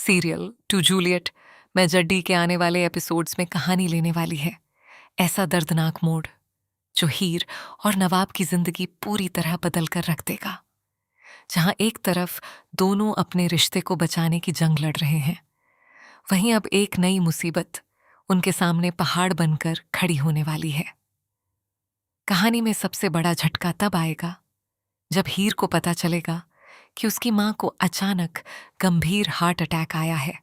Serial to Juliet में जड्डी के आने वाले एपिसोड्स में कहानी लेने वाली है ऐसा दर्दनाक मोड़ जो हीर और नवाब की जिंदगी पूरी तरह बदल कर रख देगा। जहां एक तरफ दोनों अपने रिश्ते को बचाने की जंग लड़ रहे हैं, वहीं अब एक नई मुसीबत उनके सामने पहाड़ बनकर खड़ी होने वाली है। कहानी में सबसे बड़ा झटका तब आएगा जब हीर को पता चलेगा कि उसकी मां को अचानक गंभीर हार्ट अटैक आया है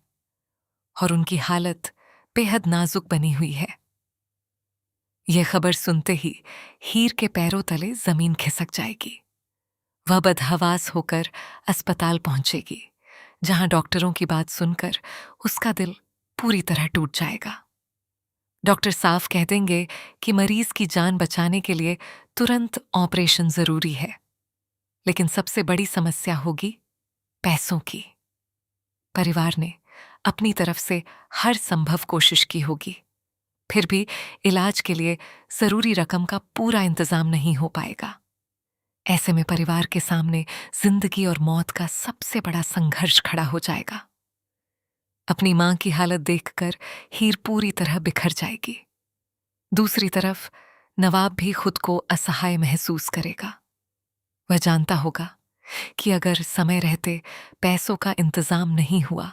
और उनकी हालत बेहद नाजुक बनी हुई है। यह खबर सुनते ही हीर के पैरों तले जमीन खिसक जाएगी। वह बदहवास होकर अस्पताल पहुंचेगी, जहां डॉक्टरों की बात सुनकर उसका दिल पूरी तरह टूट जाएगा। डॉक्टर साफ कह देंगे कि मरीज की जान बचाने के लिए तुरंत ऑपरेशन जरूरी है, लेकिन सबसे बड़ी समस्या होगी पैसों की। परिवार ने अपनी तरफ से हर संभव कोशिश की होगी, फिर भी इलाज के लिए जरूरी रकम का पूरा इंतजाम नहीं हो पाएगा। ऐसे में परिवार के सामने जिंदगी और मौत का सबसे बड़ा संघर्ष खड़ा हो जाएगा। अपनी मां की हालत देखकर हीर पूरी तरह बिखर जाएगी। दूसरी तरफ नवाब भी खुद को असहाय महसूस करेगा। वह जानता होगा कि अगर समय रहते पैसों का इंतजाम नहीं हुआ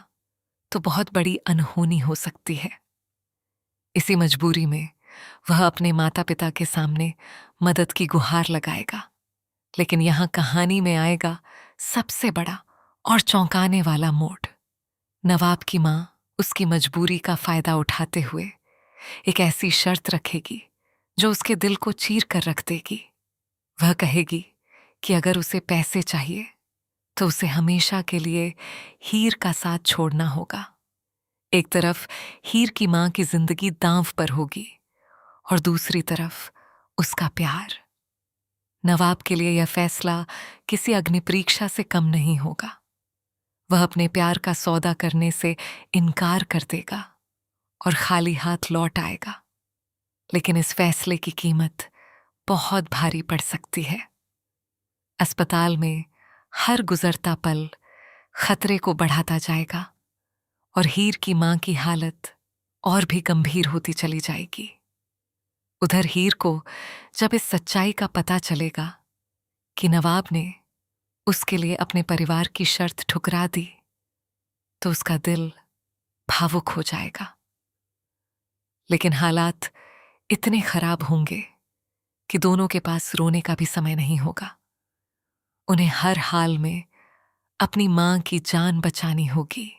तो बहुत बड़ी अनहोनी हो सकती है। इसी मजबूरी में वह अपने माता पिता के सामने मदद की गुहार लगाएगा। लेकिन यहां कहानी में आएगा सबसे बड़ा और चौंकाने वाला मोड़। नवाब की मां उसकी मजबूरी का फायदा उठाते हुए एक ऐसी शर्त रखेगी जो उसके दिल को चीर कर रख देगी। वह कहेगी कि अगर उसे पैसे चाहिए तो उसे हमेशा के लिए हीर का साथ छोड़ना होगा। एक तरफ हीर की मां की जिंदगी दांव पर होगी और दूसरी तरफ उसका प्यार। नवाब के लिए यह फैसला किसी अग्निपरीक्षा से कम नहीं होगा। वह अपने प्यार का सौदा करने से इनकार कर देगा और खाली हाथ लौट आएगा। लेकिन इस फैसले की कीमत बहुत भारी पड़ सकती है। अस्पताल में हर गुजरता पल खतरे को बढ़ाता जाएगा और हीर की मां की हालत और भी गंभीर होती चली जाएगी। उधर हीर को जब इस सच्चाई का पता चलेगा कि नवाब ने उसके लिए अपने परिवार की शर्त ठुकरा दी, तो उसका दिल भावुक हो जाएगा। लेकिन हालात इतने खराब होंगे कि दोनों के पास रोने का भी समय नहीं होगा। उन्हें हर हाल में अपनी मां की जान बचानी होगी।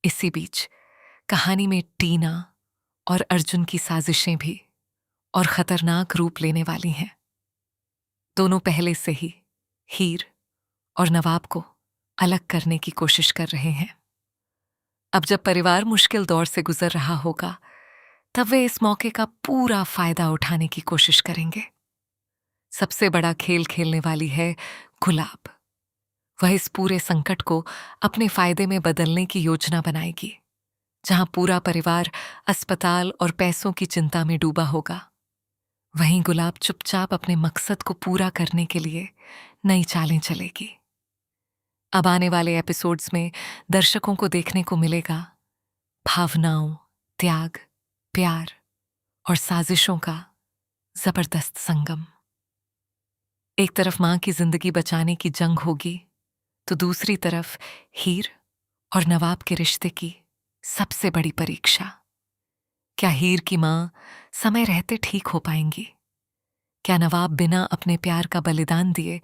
इसी बीच कहानी में टीना और अर्जुन की साजिशें भी और खतरनाक रूप लेने वाली हैं। दोनों पहले से ही हीर और नवाब को अलग करने की कोशिश कर रहे हैं। अब जब परिवार मुश्किल दौर से गुजर रहा होगा, तब वे इस मौके का पूरा फायदा उठाने की कोशिश करेंगे। सबसे बड़ा खेल खेलने वाली है गुलाब। वह इस पूरे संकट को अपने फायदे में बदलने की योजना बनाएगी। जहां पूरा परिवार अस्पताल और पैसों की चिंता में डूबा होगा, वहीं गुलाब चुपचाप अपने मकसद को पूरा करने के लिए नई चालें चलेगी। अब आने वाले एपिसोड्स में दर्शकों को देखने को मिलेगा भावनाओं, त्याग, प्यार और साजिशों का जबरदस्त संगम। एक तरफ मां की जिंदगी बचाने की जंग होगी, तो दूसरी तरफ हीर और नवाब के रिश्ते की सबसे बड़ी परीक्षा। क्या हीर की मां समय रहते ठीक हो पाएंगी? क्या नवाब बिना अपने प्यार का बलिदान दिए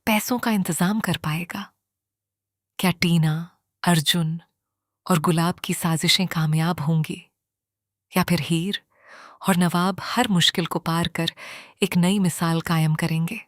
पैसों का इंतजाम कर पाएगा? क्या टीना, अर्जुन और गुलाब की साजिशें कामयाब होंगी, या फिर हीर और नवाब हर मुश्किल को पार कर एक नई मिसाल कायम करेंगे?